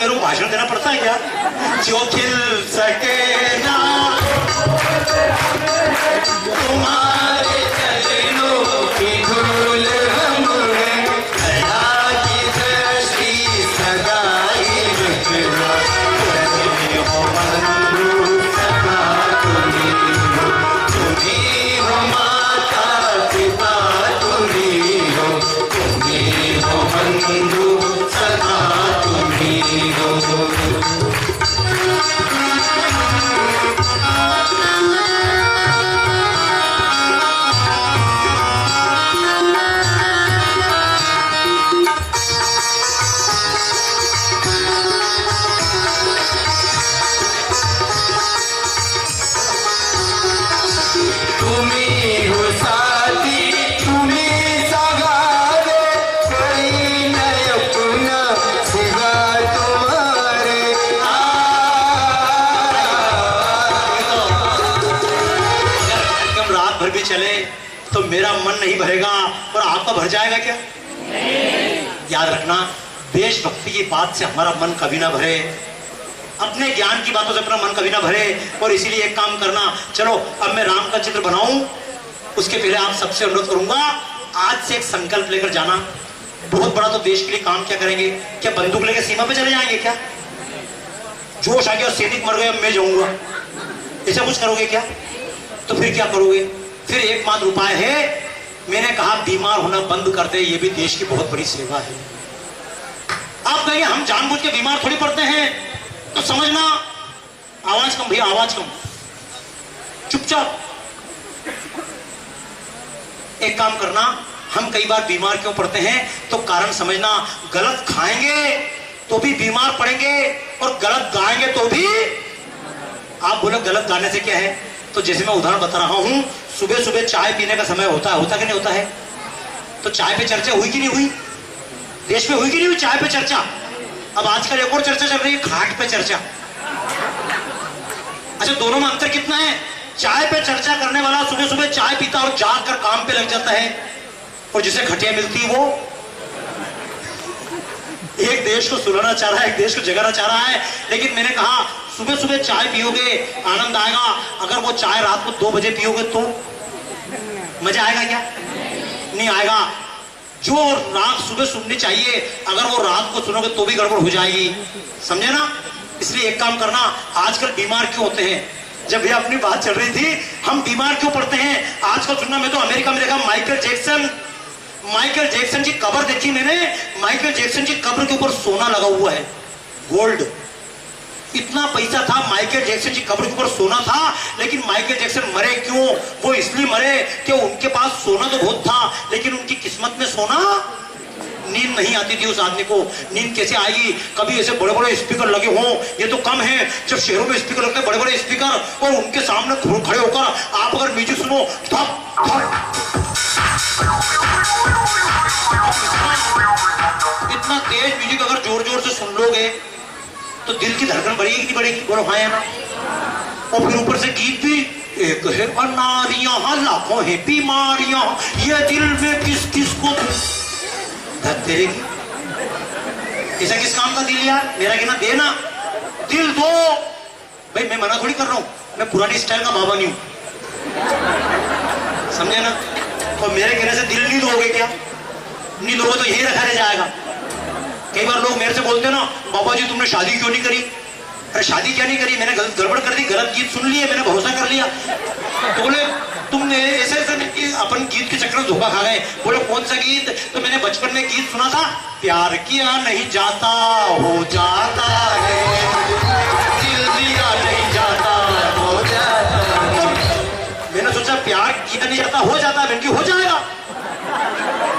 मेरे को भाषण देना पड़ता है क्या? जो खिल सके ना तुम्हारे चरणों की धूल हमें दया की दृष्टि सगाई रखना। तुम्ही हो बंधु सखा तुम्ही हो माता पिता तुम्ही हो बंधु सखा तुम्ही हो। चले तो मेरा मन नहीं भरेगा और आपका भर जाएगा क्या? याद रखना, देशभक्ति की बात से हमारा मन कभी ना भरे, अपने ज्ञान की बातों से अपना मन कभी ना भरे। और इसीलिए एक काम करना, चलो अब मैं राम का चित्र बनाऊं, उसके पहले आप सबसे अनुरोध करूंगा, आज से एक संकल्प लेकर जाना। बहुत बड़ा तो देश के लिए काम क्या करेंगे? क्या बंदूक लेकर सीमा पे चले जाएंगे क्या? जोश आ गया, सैनिक मर गए, अब मैं जाऊंगा, ऐसा कुछ करोगे क्या? तो फिर क्या करोगे? फिर एकमात्र उपाय है, मैंने कहा बीमार होना बंद कर दे, ये भी देश की बहुत बड़ी सेवा है। आप कहिए हम जानबूझ के बीमार थोड़ी पड़ते हैं, तो समझना, आवाज कम भैया, आवाज कम, चुपचाप। एक काम करना, हम कई बार बीमार क्यों पड़ते हैं तो कारण समझना, गलत खाएंगे तो भी बीमार पड़ेंगे और गलत गाएंगे तो भी। आप बोलो गलत गाने से क्या है? तो जैसे मैं उदाहरण बता रहा हूं, सुबह सुबह चाय पीने का समय होता कि नहीं होता है? तो चाय पे चर्चा हुई कि नहीं हुई? देश में हुई कि नहीं हुई चाय पे चर्चा? अब आजकल एक और चर्चा चल रही है, खाट पे चर्चा। अच्छा, दोनों में अंतर कितना है? चाय पे चर्चा करने वाला सुबह सुबह चाय पीता और जाग कर काम पे लग जाता है, और जिसे खटिया मिलती वो एक देश को सुलाना चाह रहा है, एक देश को जगाना चाह रहा है। लेकिन मैंने कहा सुबह सुबह चाय पियोगे आनंद आएगा, अगर वो चाय रात को 2 बजे पियोगे तो मजा आएगा क्या? नहीं आएगा। जो रात सुबह सुननी चाहिए अगर वो रात को सुनोगे तो भी गड़बड़ हो जाएगी, समझे ना? इसलिए एक काम करना, आजकल बीमार क्यों होते हैं? जब ये अपनी बात चल रही थी, हम बीमार क्यों पड़ते हैं आजकल सुनना। मैं तो अमेरिका में देखा, माइकल जैक्सन की कब्र देखी मैंने, माइकल जैक्सन की कब्र के ऊपर सोना लगा हुआ है, गोल्ड। इतना पैसा था, माइकल जैक्सन की कब्र के ऊपर सोना था, लेकिन माइकल जैक्सन मरे क्यों? वो इसलिए मरे कि उनके पास सोना तो बहुत था, लेकिन उनकी किस्मत में सोना, नींद नहीं आती थी उस आदमी को। नींद कैसे आएगी? कभी ऐसे बड़े बड़े स्पीकर लगे हों, ये तो कम है, जब शहरों में स्पीकर लगते हैं बड़े बड़े स्पीकर, और उनके सामने खड़े होकर आप अगर म्यूजिक सुनो, इतना तेज म्यूजिक अगर जोर जोर से सुन लोगे तो दिल की धड़कन बढ़ेगी कि नहीं बढ़ेगी? बोलो हाँ या ना? और फिर ऊपर से गीत भी, एक है अनारियां लाखों है बीमारियां, ये दिल में किस किस को धकेलेगी। ऐसा किस काम का दिल यार? मेरा कहना देना, दिल दो भाई। मैं मना थोड़ी कर रहा हूं, मैं पुरानी स्टाइल का बाबा नहीं हूं, समझे ना? और मेरे कहने से दिल नहीं दोगे क्या? नहीं दोगे तो यही रखा रह जाएगा। कई बार लोग मेरे से बोलते हैं ना, बाबा जी तुमने शादी क्यों नहीं करी? अरे शादी क्या नहीं करी, मैंने गड़बड़ कर दी, गलत गीत सुन लिए, मैंने भरोसा कर लिया। तो बोले तुमने ऐसे ऐसे अपन गीत के चक्कर में धोखा खा गए। बोले कौन सा गीत? तो मैंने बचपन में गीत सुना था, प्यार किया नहीं जाता हो जाता है, दिल दिया नहीं जाता हो जाता है। मैंने सोचा प्यार किया नहीं जाता हो जाता है, हो जाएगा।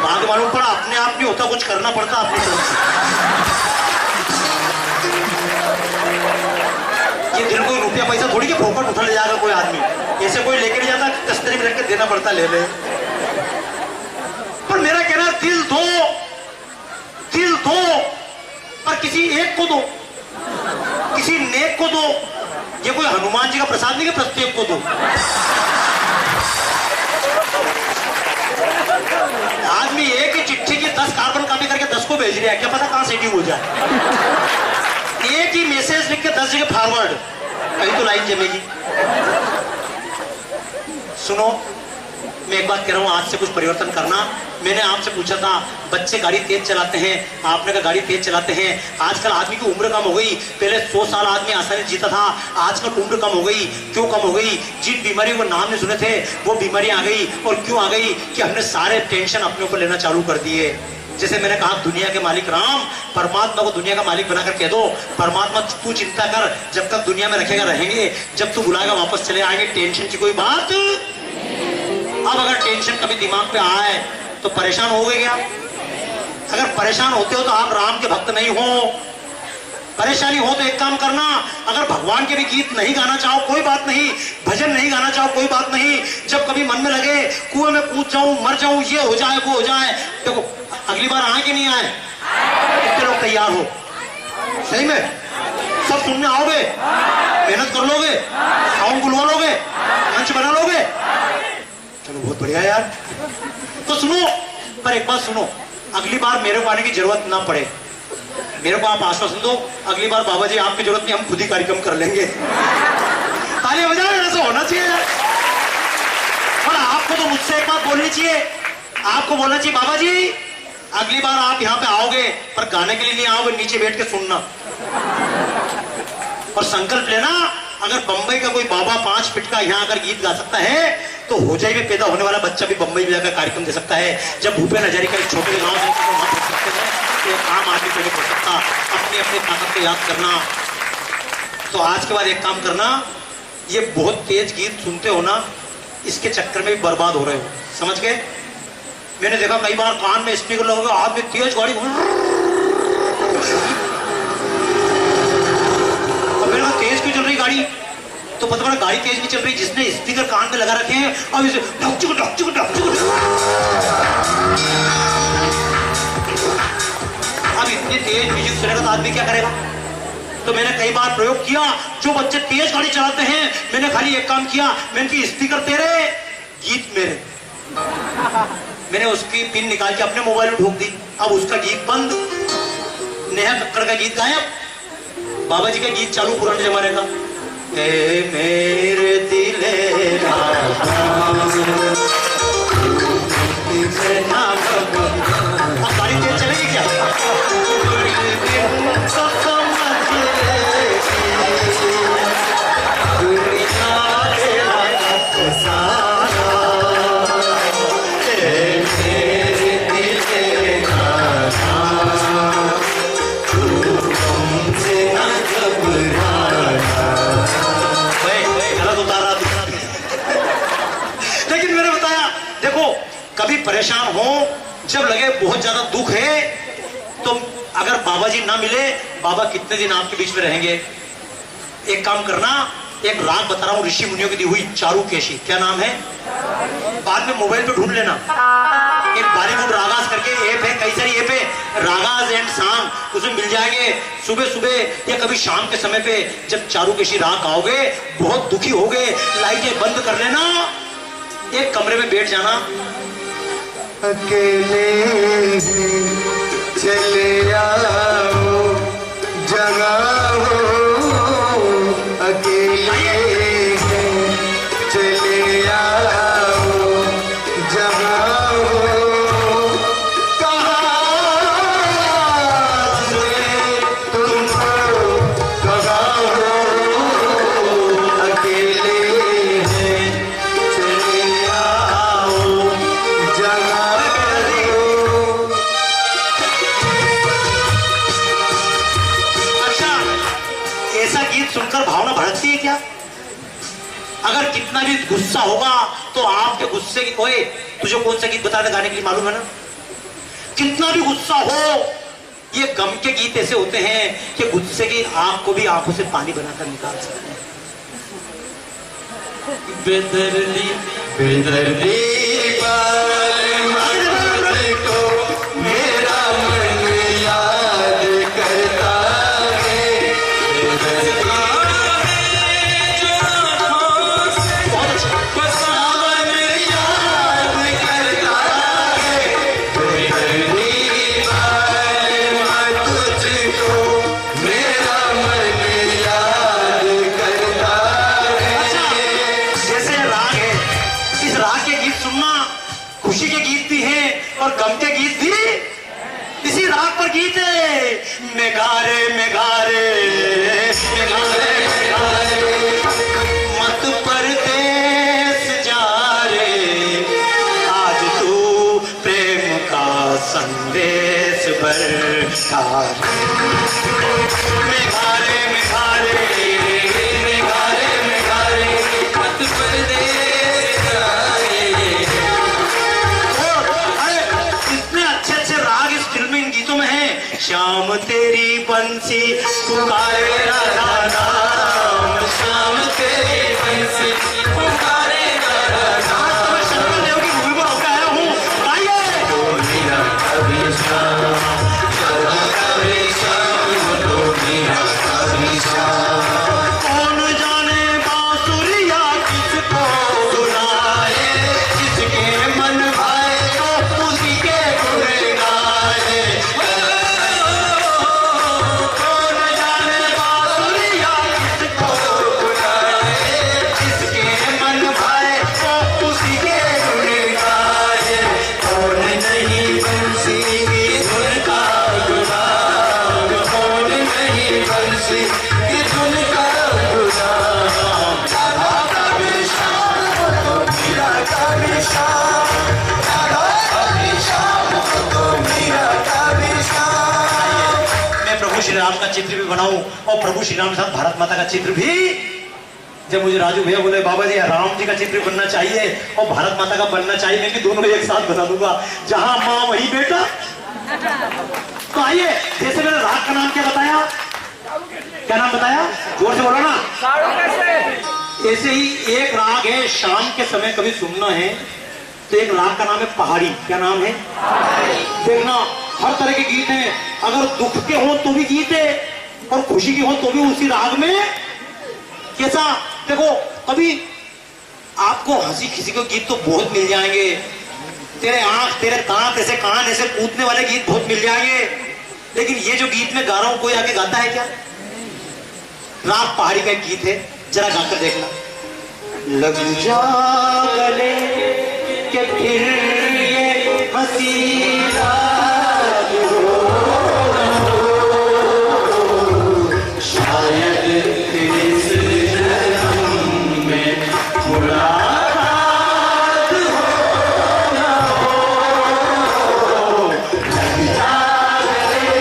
बाद मालूम पड़ा अपने आप नहीं होता, कुछ करना पड़ता अपनी तरफ से। ये दिल कोई रुपया पैसा थोड़ी के फोकट उठा ले जाएगा कोई आदमी, ऐसे कोई लेके नहीं जाता, तस्तरी में रख के देना पड़ता, ले ले। पर मेरा कहना, दिल दो, दिल दो, पर किसी एक को दो, किसी नेक को दो। ये कोई हनुमान जी का प्रसाद नहीं कि प्रत्येक को दो। आदमी एक ही चिट्ठी की 10 कार्बन कॉपी करके 10 को भेज रहा है, क्या पता कहां सेटिंग हो जाए। एक ही मैसेज लिख के 10 जगह फॉरवर्ड, कहीं तो लाइन जमेगी। सुनो, मैं एक बात कह रहा हूं, आज से कुछ परिवर्तन करना। मैंने आपसे पूछा था बच्चे गाड़ी तेज चलाते हैं, आपने कहा गाड़ी तेज चलाते हैं। आजकल आदमी की उम्र कम हो गई, पहले 100 साल आदमी आसानी जीता था, आजकल उम्र कम हो गई। क्यों कम हो गई? जिन बीमारियों को नाम नहीं सुने थे वो बीमारी आ गई। और क्यों आ गई? कि हमने सारे टेंशन अपने ऊपर लेना चालू कर दिए। जैसे मैंने कहा, दुनिया के मालिक राम, परमात्मा को दुनिया का मालिक बनाकर कह दो, परमात्मा तू चिंता कर, जब तक दुनिया में रखेगा रहेंगे, जब तू बुलाएगा वापस चले आएंगे, टेंशन की कोई बात। अब अगर टेंशन कभी दिमाग पे आए तो परेशान हो गए क्या? अगर परेशान होते हो तो आप राम के भक्त नहीं हो। परेशानी हो तो एक काम करना, अगर भगवान के भी गीत नहीं गाना चाहो कोई बात नहीं, भजन नहीं गाना चाहो कोई बात नहीं, जब कभी मन में लगे कुएं में कूद जाऊं, मर जाऊं, ये हो जाए वो हो जाए, देखो अगली बार आए कि नहीं आए? कितने लोग तैयार हो? सही में सब सुनने आओगे? मेहनत कर लोगे? साउंड बुलवा लोगे? मंच बना लोगे? चलो बहुत बढ़िया यार। तो सुनो, पर एक बात सुनो, अगली बार मेरे को आने की जरूरत ना पड़े, मेरे को आप आश्वासन दो, अगली बार बाबा जी आपकी जरूरत नहीं, हम खुद ही कार्यक्रम कर लेंगे। ताली बजाओ, ऐसा होना चाहिए यार। और आपको तो मुझसे एक बात बोलनी चाहिए, आपको बोलना चाहिए बाबा जी अगली बार आप यहाँ पे आओगे पर गाने के लिए नहीं आओगे, नीचे बैठ के सुनना। और संकल्प लेना, अगर बंबई का कोई बाबा 5 फीट का यहाँ अगर गीत गा सकता है तो होजाई में पैदा होने वाला बच्चा भी बंबई में जाकर कार्यक्रम दे सकता है। जब भूपेन हजारिका एक छोटे गांव से वहां पहुंच सकते हैं तो आम आदमी को नहीं पढ़ सकता। अपनी अपनी ताकत को याद करना। तो आज के बाद एक काम करना, ये बहुत तेज गीत सुनते हो ना, इसके चक्कर में भी बर्बाद हो रहे हो, समझ गए? मैंने देखा कई बार कान में स्पीकर लगोगे, हाथ में तेज गाड़ी, तेज क्यों चल रही गाड़ी? तो पता पड़ा गाड़ी तेज नहीं चल रही, जिसने स्पीकर कान में लगा रखे हैं अब इसे अब इतनी तेज म्यूजिक सुनेगा तो आदमी क्या करेगा? तो मैंने कई बार प्रयोग किया, जो बच्चे तेज गाड़ी चलाते हैं मैंने खाली एक काम किया, मैंने की स्पीकर तेरे गीत मेरे, मैंने उसकी पिन निकाल के अपने मोबाइल में ठोक दी। अब उसका गीत बंद, नेहा कक्कड़ का गीत गायब, बाबा जी का गीत चालू पुराने जमाने का, ए मेरे दिले अब गाड़ी तेज चलेगी क्या? कभी परेशान हो, जब लगे बहुत ज्यादा दुख है, तो अगर बाबा जी ना मिले, बाबा कितने दिन आपके बीच में रहेंगे? एक काम करना, एक राग बता रहा हूं ऋषि मुनियों की दी हुई, चारुकेशी, क्या नाम है? बाद में मोबाइल पे ढूंढ लेना, एक बॉलीवुड रागास करके ऐप है, कई सारी ऐप है, रागास एंड सॉन्ग, उसमें मिल जाएंगे। सुबह सुबह या कभी शाम के समय पे जब चारुकेशी राग गाओगे, बहुत दुखी होगे, लाइटें बंद कर लेना, एक कमरे में बैठ जाना, अकेले चले आओ जगाओ, अकेले चले आओ जगाओ, कहाँ तुमको जगाओ, अकेले चले आओ जगाओ। सुनकर भावना भड़कती है क्या? अगर कितना भी गुस्सा होगा तो आपके गुस्से की कोई, तुझे कौन सा गीत बता दे गाने के लिए मालूम है ना? कितना भी गुस्सा हो, ये गम के गीत ऐसे होते हैं कि गुस्से की आग को भी आंखों से पानी बनाकर निकाल सकते हैं। बेदर्दी बेदर्दी बंसी पुकारे राधा नाम, श्याम तेरी बंसी पुकारे राधा नाम। मैं शंकर देव की भूमि पर होकर आया हूँ, आइए। कौन जाने बांसुरिया किसको सुनाए, जिसके मन भाए तो उसी के गुण गाए। कौन जाने बांसुरिया किसको सुनाए, जिसके मन भाए तो उसी के गुण गाए। कौन नहीं बंसी की धुन का गुलाम, कौन नहीं बंसी की धुन का गुलाम। राधा का भी श्याम तो मीरा का भी श्याम, राधा का भी श्याम तो मीरा का भी श्याम। मैं प्रभु श्री राम का चित्र भी बनाऊं और प्रभु श्री राम के साथ भारत माता का चित्र भी। जब मुझे राजू भैया बोले बाबा जी राम जी का चित्र बनना चाहिए और भारत माता का बनना चाहिए, मैं भी दोनों एक साथ बना दूंगा, जहां माँ वही बेटा। तो आइए, जैसे मैंने राग का नाम क्या बताया, क्या नाम बताया, जोर से बोलो ना। ऐसे ही एक राग है शाम के समय कभी सुनना है तो एक राग का नाम है पहाड़ी। क्या नाम है? देखना, हर तरह के गीत हैं, अगर दुख के हो तो भी गीत है और खुशी के हो तो भी उसी राग में। कैसा, देखो कभी आपको हंसी किसी को गीत तो बहुत मिल जाएंगे, तेरे आंख तेरे दांत ऐसे कान ऐसे कूदने वाले गीत बहुत मिल जाएंगे, लेकिन ये जो गीत में गा रहा हूं कोई आके गाता है क्या? राग पहाड़ी का एक गीत है, जरा गाकर देखना। लग जा गले के फिर ये हंसी राग हो, शायद इस जन्म में मुलाकात हो न हो। लग जा गले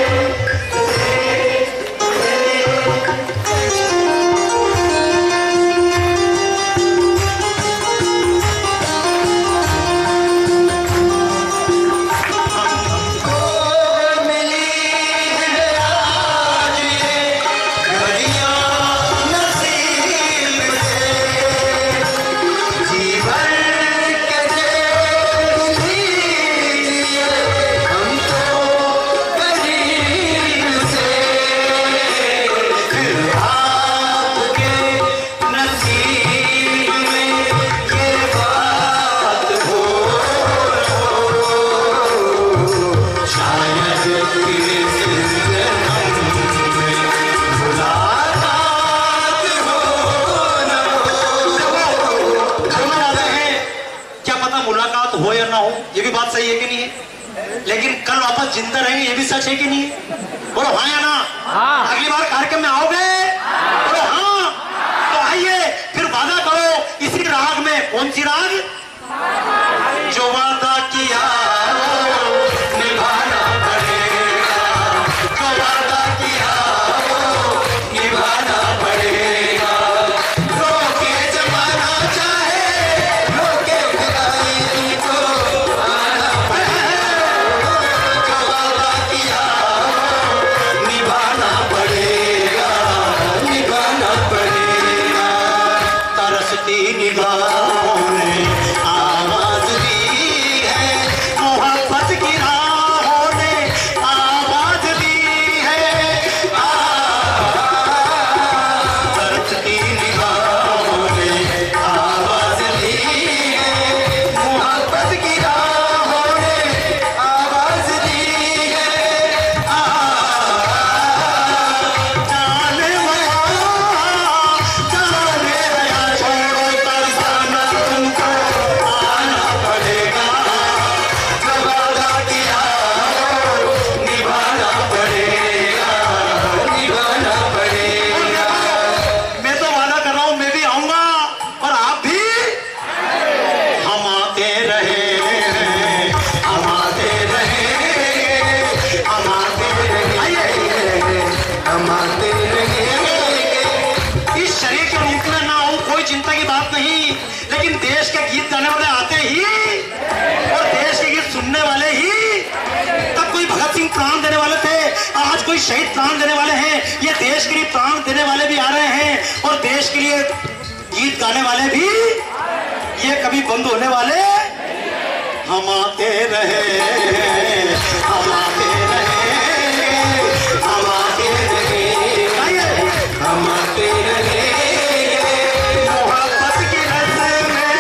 हो या ना हो, ये भी बात सही है कि नहीं है, लेकिन कल वापस जिंदा रहेंगे ये भी सच है कि नहीं है? बोलो हाँ या ना? हाँ। अगली बार कार्यक्रम में आओगे? बोलो हाँ। तो आइए फिर वादा करो इसी राग में। कौन सी राग? जो वादा किया निभाना पड़ेगा, जो वादा किया निभाना पड़ेगा। रोके जमाना चाहे रोके खुदाई को आना पड़ेगा, जो वादा किया निभाना पड़ेगा, निभाना पड़ेगा। तरसती निगाहों ने आवाज दी है, मोहब्बत की राहों ने आवाज दी है। तरसती निगाहों ने आवाज दी है, मोहब्बत की राहों ने आवाज दी है। जाने वाला जाने आया, छोड़ो तरसाना तुमको आना पड़ेगा, जो वादा किया निभाना पड़ेगा, निभाना पड़ेगा। मैं तो वादा कर रहा हूं मैं भी आऊंगा और आप भी। हम आते रहे, हम आते रहे, हम आते रहे, हम आते रहे। इस शरीर के रूप में ना हो कोई चिंता की बात नहीं, लेकिन देश के गीत गाने वाले आते ही और देश के गीत सुनने वाले ही। तब कोई भगत सिंह प्राण देने वाले थे, आज कोई शहीद प्राण देने वाले हैं, ये देश के लिए प्राण देने वाले भी आ रहे हैं और देश के लिए गीत गाने वाले भी, ये कभी बंद होने वाले। हम आते रहे, हम आते रहे, हम आते रहे, हम आते रहे, मोहब्बत की रस्म में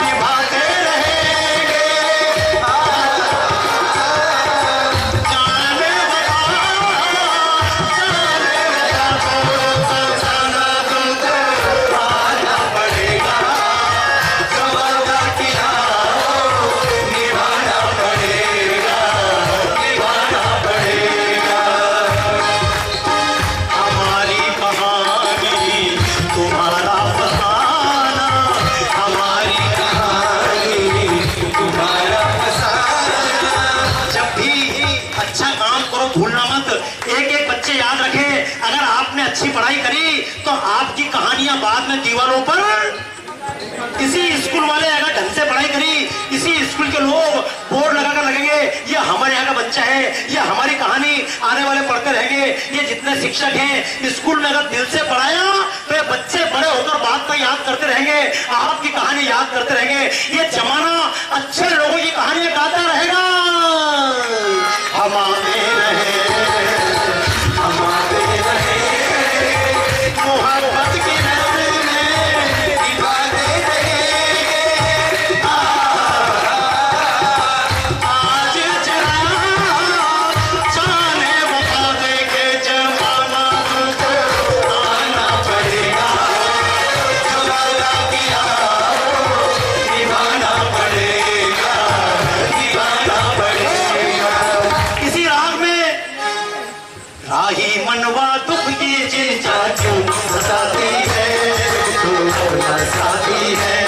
निभाते रहेंगे। जाने लगा, जाने लगा, जाना तुमको आना पड़ेगा, वादा किया निभाना पड़ेगा, निभाना पड़ेगा। हमारी कहानी तुम्हारा फसाना, हमारी कहानी तुम्हारा फसाना। जब भी अच्छा काम करो भूलना मत। एक एक बच्चे याद रखें, अगर आपने अच्छी पढ़ाई करी तो आपकी कहानियां बाद में दीवारों पर, इसी स्कूल वाले अगर ढंग से पढ़ाई करी, इसी स्कूल के लोग बोर्ड लगाकर लगेंगे, ये हमारे यहाँ का बच्चा है, ये हमारी कहानी आने वाले पढ़ते रहेंगे। ये जितने शिक्षक हैं स्कूल में अगर दिल से पढ़ाया तो ये बच्चे बड़े होकर बात को याद करते रहेंगे, आपकी कहानी याद करते रहेंगे। ये जमाना अच्छे लोगों की कहानियां गाता रहेगा। हम आते रहे, हम आते रहे, मोहब्बत की रस्म में निभाते रहेंगे। आज जरा जाने बता दे के जमाना तुमको आना पड़ेगा, वादा किया निभाना पड़ेगा, निभाना पड़ेगा। इसी राग में राही मनवा दुख की चिंता क्यों सताती है, क्यों सताती है,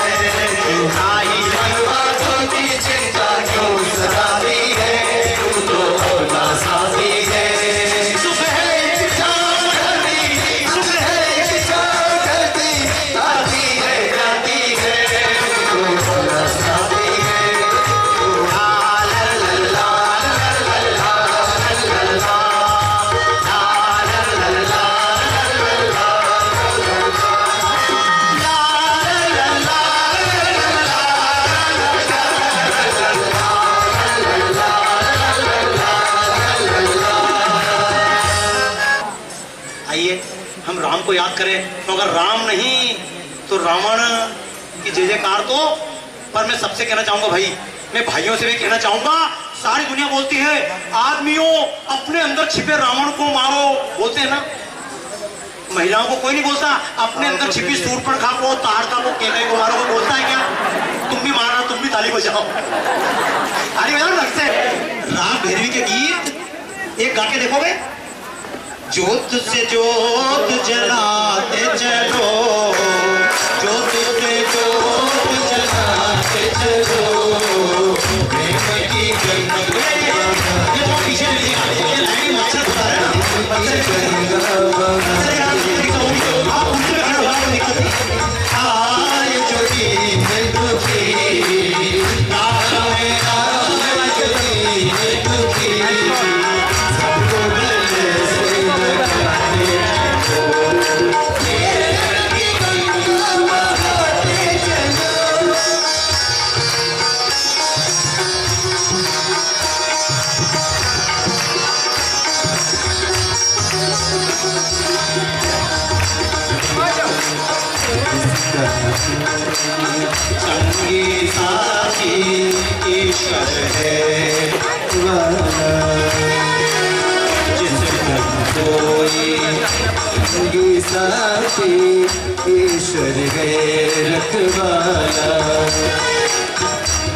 राही मनवा दुख की चिंता क्यों सताती है, तू तो अपना साथी है। सुख है इंतजार करती, सुख है इंतजार करती, आती है जाती है, तू अपना साथी है। ला ला ला ला ला ला ला ला ला। आइए हम राम को याद करें, तो अगर राम नहीं तो रावण की जय जयकार। तो पर मैं सबसे कहना चाहूंगा भाई, मैं भाइयों से भी कहना चाहूंगा, सारी दुनिया बोलती है आदमियों अपने अंदर छिपे रावण को मारो, बोलते हैं ना। महिलाओं को कोई नहीं बोलता अपने अंदर छिपी सूर्पणखा को, ताड़का को, केकई को मारो, को बोलता है क्या? तुम भी मारना, तुम भी ताली बजाओ, ताली बजाओ ढंग से। राम भैरवी के गीत एक गा के देखोगे। ज्योत से ज्योत जलाते चलो, ज्योत से ज्योत जलाते चलो, प्रेम की गंगा। ये तो पीछे ये लाइन मच्छर बता रहा है ना, आप उनसे खड़े हो निकलते आए जो दीन दुखी, आए आए जो दीन दुखी, सबको संगी साथी ईश्वर है, जिसमें कोई संगी साथी ईश्वर है रखवाला।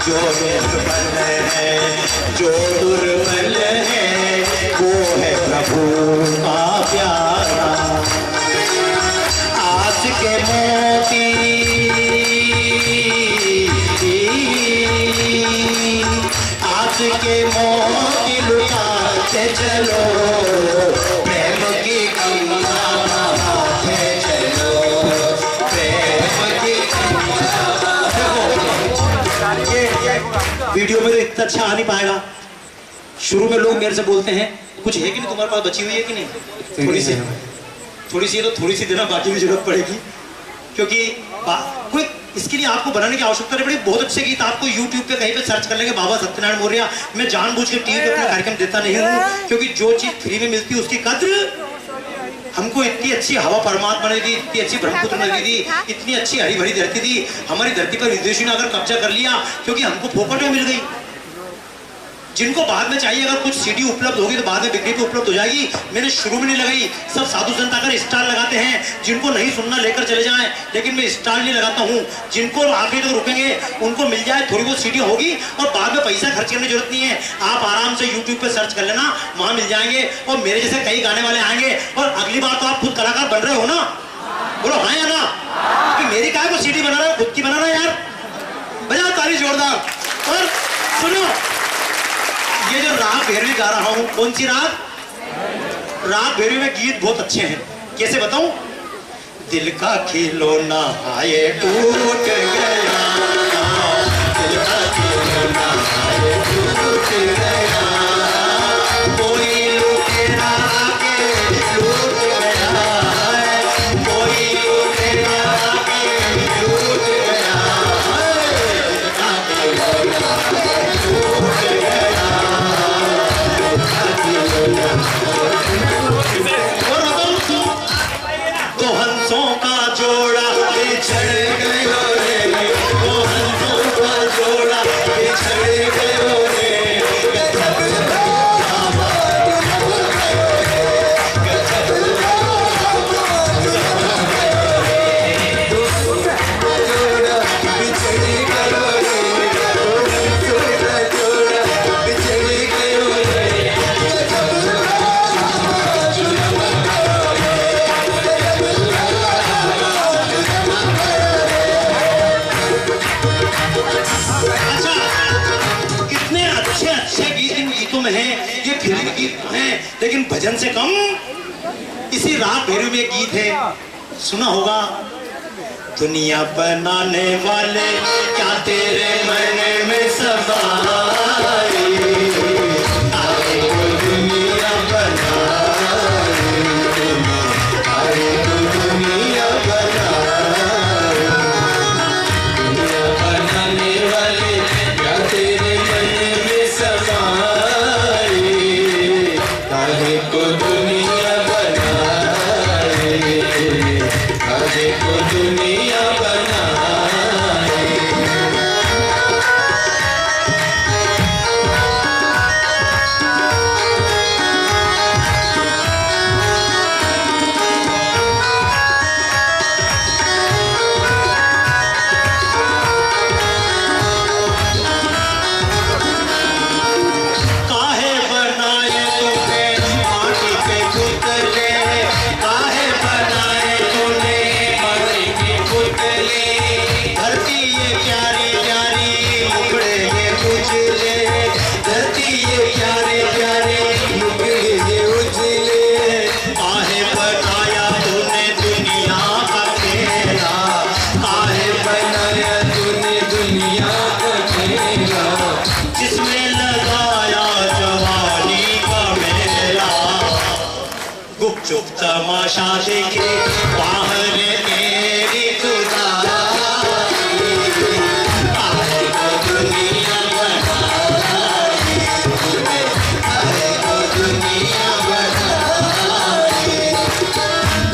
जो निर्बल है, जो दुर्बल है, वो है प्रभु का प्यारा। आज के मोती आज के मोती लुटाते चलो, प्रेम की गंगा बहाते चलो, प्रेम की गंगा। वीडियो में तो इतना अच्छा आ नहीं पाएगा, शुरू में लोग मेरे से बोलते हैं कुछ है कि नहीं तुम्हारे पास, बची हुई है कि नहीं? थोड़ी सी है तो थोड़ी सी देना, बाकी भी जरूरत पड़ेगी, क्योंकि कोई इसके लिए आपको बनाने की आवश्यकता नहीं पड़ी। बहुत अच्छे गीत आपको YouTube पे कहीं पे सर्च कर लेंगे, बाबा सत्यनारायण मौर्य। मैं जानबूझ के टीवी पे अपना कार्यक्रम देता नहीं हूँ, क्योंकि जो चीज फ्री में मिलती है उसकी कद्र, हमको इतनी अच्छी हवा परमात्मा ने दी, इतनी अच्छी ब्रह्मपुत्र ने दी, इतनी अच्छी हरी भरी धरती दी। हमारी धरती पर विदेशी ने अगर कब्जा कर लिया क्योंकि हमको फोकट में मिल गई। जिनको बाद में चाहिए अगर कुछ सीडी उपलब्ध होगी तो बाद में बिक्री पे उपलब्ध हो जाएगी। मैंने शुरू में नहीं लगाई। सब साधु संत अगर स्टाल लगाते हैं, जिनको नहीं सुनना लेकर चले जाएं, लेकिन मैं स्टाल नहीं लगाता हूँ। जिनको आखिरी तक रुकेंगे उनको मिल जाए, थोड़ी बहुत सीडी होगी और बाद में पैसा खर्च करने की जरूरत नहीं है। आप आराम से यूट्यूब पे सर्च कर लेना, वहां मिल जाएंगे और मेरे जैसे कई गाने वाले आएंगे। और अगली बार तो आप खुद कलाकार बन रहे हो ना, बोलो हाँ या ना? कि मेरी काय को सीडी बना रहे हो, खुद की बना रहे हो यार, बजाओ ताली जोरदार। और सुनो, ये जो राग भैरवी गा रहा हूं, कौन सी राग? राग भैरवी में गीत बहुत अच्छे हैं। कैसे बताऊं? दिल का खिलौना आए टूट गया, दिल का खिलौना आए टूट गया, कोई लुटेरा आके लूट गया है, कोई लुटेरा आके लूट गया है, दिल का खिलौना आए टूट गया। तो हंसों का जोड़ा बिछड़ गयो रे, तो हंसों का जोड़ा बिछड़ गयो रे, लेकिन भजन से कम। इसी राग भैरवी में गीत है, सुना होगा। दुनिया बनाने वाले क्या तेरे मन में समाए, आए को दुनिया बनाए, आए को दुनिया बनाए, दुनिया बनाने वाले क्या तेरे मन में समाए, को दुनिया बनाए, आगे को दुनिया बनाए। चुप तमाशा देखे बाहर मेरी खुदा, आए को दुनिया बनाए, आए को दुनिया बनाए,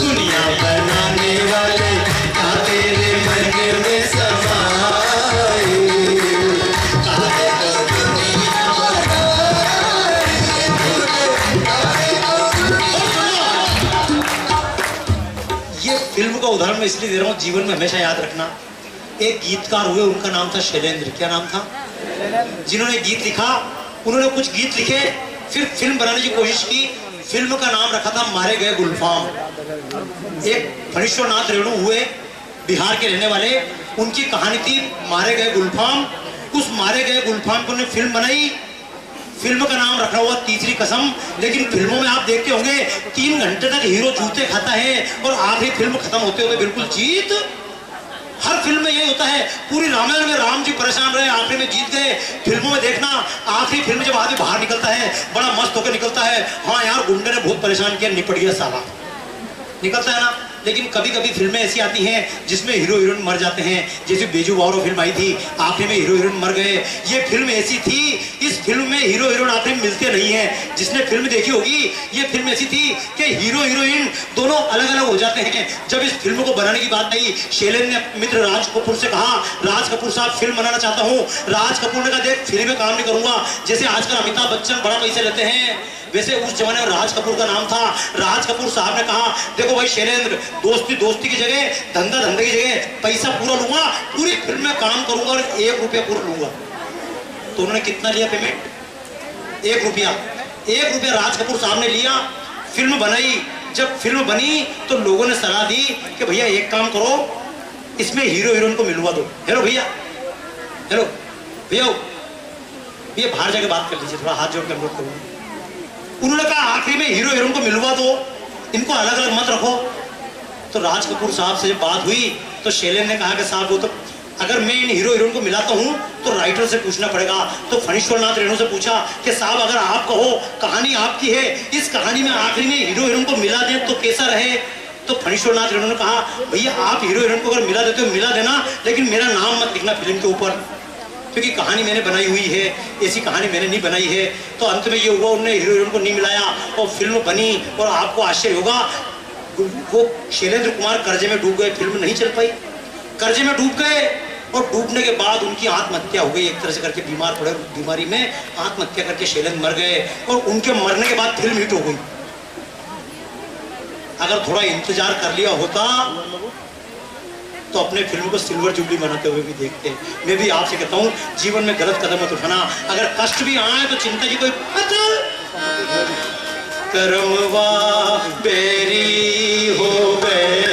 दुनिया बनाने वाले क्या तेरे मन में समाए, आए को दुनिया बनाए। ये फिल्म का उदाहरण मैं इसलिए दे रहा हूँ, जीवन में हमेशा याद रखना। एक गीतकार हुए, उनका नाम था शैलेंद्र। क्या नाम था? जिन्होंने गीत लिखा, उन्होंने कुछ गीत लिखे, फिर फिल्म बनाने की कोशिश की। फिल्म का नाम रखा था मारे गए गुलफाम। एक फणीश्वरनाथ रेणु हुए, बिहार के रहने वाले, उनकी कहानी थी मारे गए गुलफाम। उस मारे गए गुलफाम को उन्होंने फिल्म बनाई। फिल्म का नाम रखा हुआ तीसरी कसम। लेकिन फिल्मों में आप देखते होंगे 3 घंटे तक हीरो जूते खाता है और आखिरी फिल्म खत्म होते होते बिल्कुल जीत हर फिल्म में यही होता है। पूरी रामायण में राम जी परेशान रहे, आखिरी में जीत गए। फिल्मों में देखना, आखिरी फिल्म जब आदमी बाहर निकलता है बड़ा मस्त होकर निकलता है, हाँ यार गुंडे ने बहुत परेशान किया, निपट गया साला, निकलता है ना। लेकिन कभी कभी फिल्में ऐसी आती हैं जिसमें हीरो हीरोइन मर जाते हैं, जैसे बेजू बावरो फिल्म आई थी, आखिरी में हीरो हीरोइन मर गए। ये फिल्म ऐसी थी, इस फिल्म में हीरो हीरोइन आखिरी में मिलते नहीं है। जिसने फिल्म देखी होगी, ये फिल्म ऐसी थी कि हीरो हीरोइन दोनों अलग अलग हो जाते हैं। जब इस फिल्म को बनाने की बात आई, शैलेंद्र ने मित्र राज कपूर से कहा, राज कपूर साहब फिल्म बनाना चाहता हूँ। राज कपूर ने कहा देख फिल्म में काम नहीं करूंगा, जैसे आजकल अमिताभ बच्चन बड़ा पैसा लेते हैं वैसे उस जमाने में राज कपूर का नाम था। राज कपूर साहब ने कहा देखो भाई शैलेंद्र, दोस्ती दोस्ती की जगह, धंधा धंधे की जगह, पैसा पूरा लूंगा, पूरी फिल्म में काम करूंगा और 1 रुपया पूरा लूंगा। तो उन्होंने कितना लिया पेमेंट? 1 रुपया। 1 रुपया राज कपूर साहब ने लिया, फिल्म बनाई। जब फिल्म बनी तो लोगों ने सलाह दी कि भैया एक काम करो, इसमें हीरो हीरोइन को मिलवा दो। हेलो भैया, हेलो भैया, भैया बाहर जाके बात कर लीजिए, थोड़ा हाथ जोड़ कर अनुरोध करूंगा। उन्होंने कहा आखिरी में हीरो हीरोइन को मिलवा दो, इनको अलग अलग मत रखो। तो राज कपूर साहब से जब बात हुई तो शैलेंद्र ने कहा कि साहब वो तो अगर मैं इन हीरो हीरोइन को मिलाता हूं तो राइटर से पूछना पड़ेगा। तो फणीश्वर नाथ रेणु से पूछा कि साहब अगर आप कहो, कहानी आपकी है, इस कहानी में आखिरी में हीरो हीरोइन को मिला दें तो कैसा रहे? तो फणीश्वर नाथ रेणु ने कहा भैया आप हीरो हीरोइन को अगर मिला देते हो मिला देना, लेकिन मेरा नाम मत लिखना फिल्म के ऊपर, क्योंकि कहानी मैंने बनाई हुई है, ऐसी कहानी मैंने नहीं बनाई है। तो अंत में ये हुआ, उन्होंने हीरो हीरोइन को नहीं मिलाया और फिल्म बनी। और आपको आश्चर्य होगा, वो शैलेंद्र कुमार कर्जे में डूब गए, फिल्म नहीं चल पाई, कर्जे में डूब गए। और डूबने के बाद उनकी आत्महत्या हो गई, एक तरह से करके बीमार पड़े, बीमारी में आत्महत्या करके शैलेंद्र मर गए। और उनके मरने के बाद फिल्म हिट हो गई। अगर थोड़ा इंतजार कर लिया होता तो अपने फिल्म को सिल्वर जुबली बनाते हुए भी देखते। मैं भी आपसे कहता हूँ जीवन में गलत कदम मत उठाना, अगर कष्ट भी आए तो चिंता की कोई करमवा बेरी हो गए।